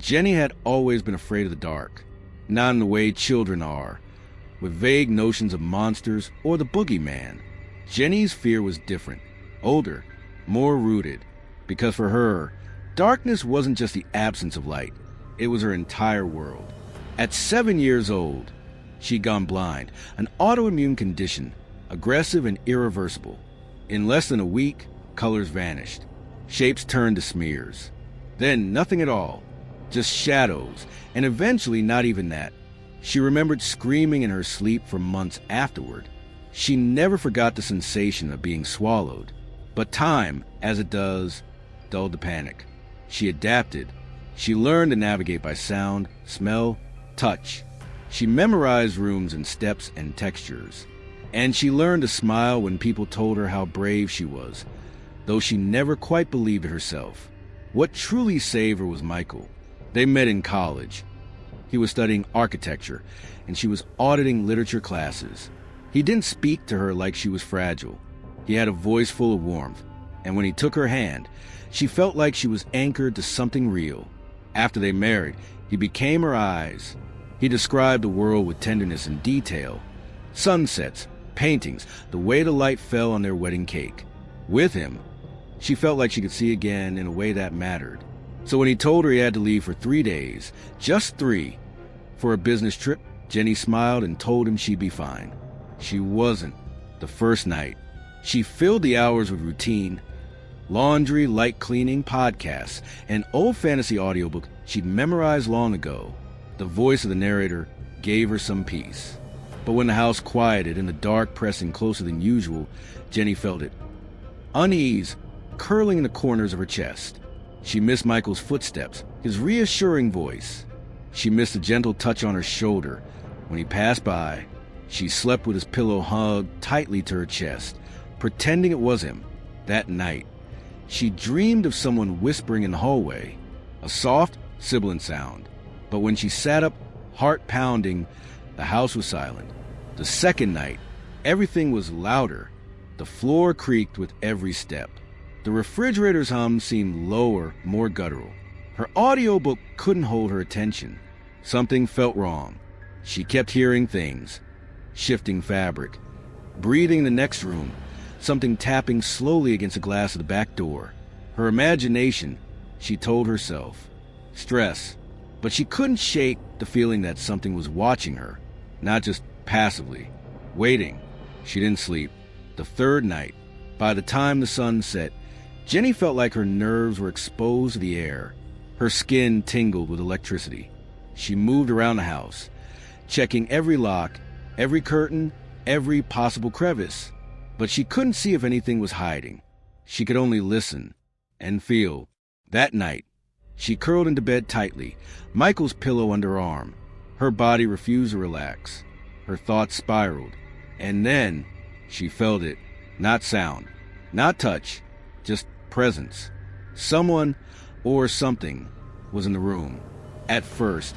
Jenny had always been afraid of the dark, not in the way children are, with vague notions of monsters or the boogeyman. Jenny's fear was different, older, more rooted, because for her, darkness wasn't just the absence of light, it was her entire world. At 7 years old, she'd gone blind, an autoimmune condition, aggressive and irreversible. In less than a week, colors vanished. Shapes turned to smears. Then nothing at all, just shadows, and eventually not even that. She remembered screaming in her sleep for months afterward. She never forgot the sensation of being swallowed. But time, as it does, dulled the panic. She adapted. She learned to navigate by sound, smell, touch. She memorized rooms and steps and textures. And she learned to smile when people told her how brave she was, though she never quite believed it herself. What truly saved her was Michael. They met in college. He was studying architecture, and she was auditing literature classes. He didn't speak to her like she was fragile. He had a voice full of warmth, and when he took her hand, she felt like she was anchored to something real. After they married, he became her eyes. He described the world with tenderness and detail. Sunsets, paintings, the way the light fell on their wedding cake. With him, she felt like she could see again in a way that mattered. So when he told her he had to leave for 3 days, just 3, for a business trip, Jenny smiled and told him she'd be fine. She wasn't. The first night, she filled the hours with routine, laundry, light cleaning, podcasts, an old fantasy audiobook she'd memorized long ago. The voice of the narrator gave her some peace. But when the house quieted and the dark pressing closer than usual, Jenny felt it. Unease curling in the corners of her chest. She missed Michael's footsteps, his reassuring voice. She missed the gentle touch on her shoulder when he passed by. She slept with his pillow hugged tightly to her chest, pretending it was him. That night, she dreamed of someone whispering in the hallway, a soft, sibilant sound. But when she sat up, heart pounding, the house was silent. The second night, everything was louder. The floor creaked with every step. The refrigerator's hum seemed lower, more guttural. Her audiobook couldn't hold her attention. Something felt wrong. She kept hearing things. Shifting fabric. Breathing in the next room. Something tapping slowly against the glass of the back door. Her imagination, she told herself. Stress. But she couldn't shake the feeling that something was watching her. Not just passively. Waiting. She didn't sleep. The third night, by the time the sun set, Jenny felt like her nerves were exposed to the air. Her skin tingled with electricity. She moved around the house, checking every lock, every curtain, every possible crevice. But she couldn't see if anything was hiding. She could only listen and feel. That night, she curled into bed tightly, Michael's pillow under her arm. Her body refused to relax. Her thoughts spiraled. And then she felt it. Not sound, not touch, just presence. Someone or something was in the room. At first,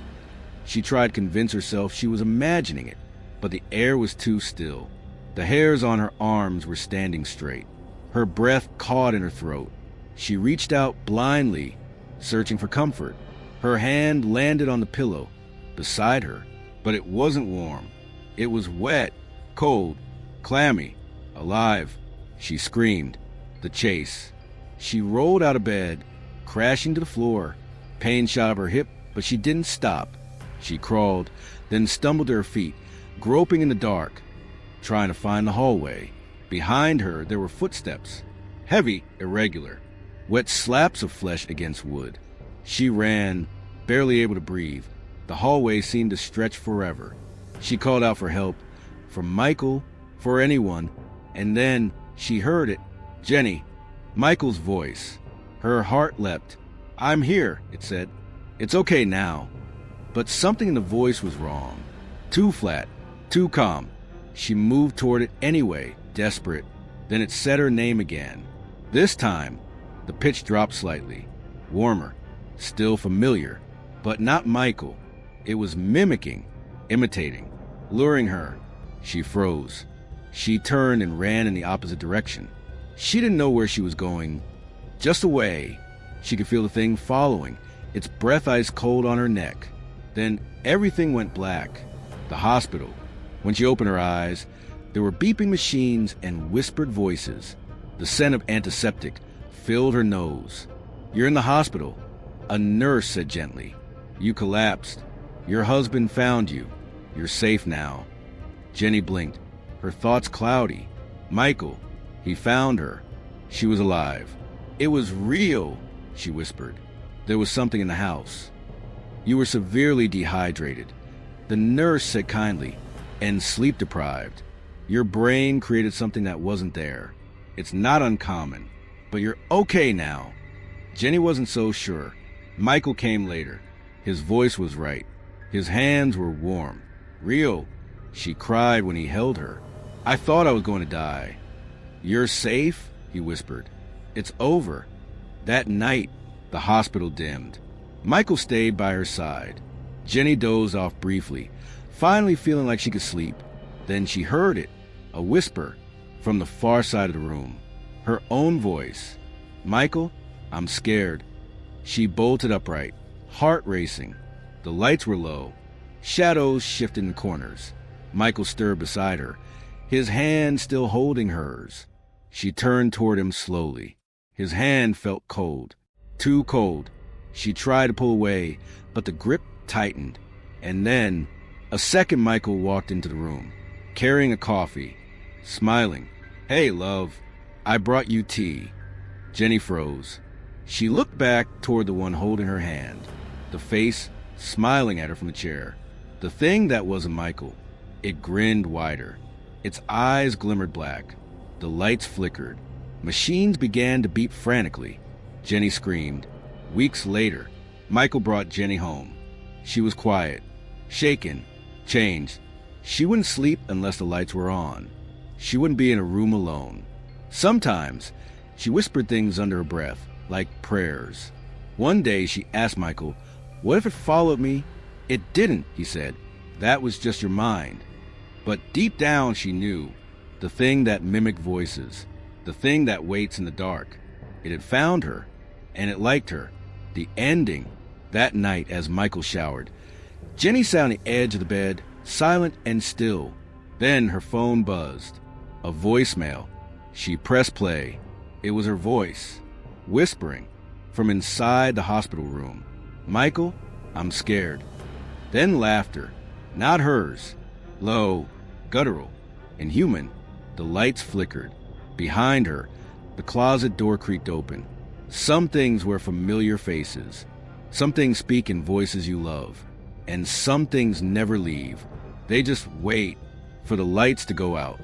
she tried to convince herself she was imagining it, but the air was too still. The hairs on her arms were standing straight. Her breath caught in her throat. She reached out blindly, searching for comfort. Her hand landed on the pillow beside her, but it wasn't warm. It was wet, cold, clammy, alive. She screamed. The chase. She rolled out of bed, crashing to the floor. Pain shot up her hip, but she didn't stop. She crawled, then stumbled to her feet, groping in the dark, trying to find the hallway. Behind her, there were footsteps. Heavy, irregular. Wet slaps of flesh against wood. She ran, barely able to breathe. The hallway seemed to stretch forever. She called out for help, for Michael, for anyone, and then she heard it. Jenny. Michael's voice. Her heart leapt. "I'm here," it said. "It's okay now." But something in the voice was wrong. Too flat, too calm. She moved toward it anyway, desperate. Then it said her name again. This time, the pitch dropped slightly. Warmer. Still familiar. But not Michael. It was mimicking, imitating, luring her. She froze. She turned and ran in the opposite direction. She didn't know where she was going. Just away. She could feel the thing following, its breath ice cold on her neck. Then everything went black. The hospital. When she opened her eyes, there were beeping machines and whispered voices. The scent of antiseptic filled her nose. "You're in the hospital," a nurse said gently. "You collapsed. Your husband found you. You're safe now." Jenny blinked, her thoughts cloudy. Michael. He found her. She was alive. "It was real," she whispered. There was something in the house. "You were severely dehydrated," the nurse said kindly, "and sleep-deprived. Your brain created something that wasn't there. It's not uncommon, but you're okay now." Jenny wasn't so sure. Michael came later. His voice was right. His hands were warm. "Real," she cried when he held her. "I thought I was going to die." "You're safe," he whispered. "It's over." That night, the hospital dimmed. Michael stayed by her side. Jenny dozed off briefly, finally feeling like she could sleep. Then she heard it, a whisper, from the far side of the room. Her own voice. "Michael, I'm scared." She bolted upright, heart racing. The lights were low. Shadows shifted in corners. Michael stirred beside her, his hand still holding hers. She turned toward him slowly. His hand felt cold, too cold. She tried to pull away, but the grip tightened. And then, a second Michael walked into the room, carrying a coffee, smiling. "Hey, love, I brought you tea." Jenny froze. She looked back toward the one holding her hand, the face smiling at her from the chair. The thing that wasn't Michael. It grinned wider. Its eyes glimmered black. The lights flickered. Machines began to beep frantically. Jenny screamed. Weeks later, Michael brought Jenny home. She was quiet, shaken, changed. She wouldn't sleep unless the lights were on. She wouldn't be in a room alone. Sometimes, she whispered things under her breath, like prayers. One day, she asked Michael, "What if it followed me?" "It didn't," he said. "That was just your mind." But deep down, she knew. The thing that mimicked voices. The thing that waits in the dark. It had found her, and it liked her. The ending. That night, as Michael showered, Jenny sat on the edge of the bed, silent and still. Then her phone buzzed. A voicemail. She pressed play. It was her voice, whispering, from inside the hospital room. "Michael, I'm scared." Then laughter. Not hers. Low, guttural, inhuman. The lights flickered. Behind her, the closet door creaked open. Some things were familiar faces. Some things speak in voices you love. And some things never leave. They just wait for the lights to go out.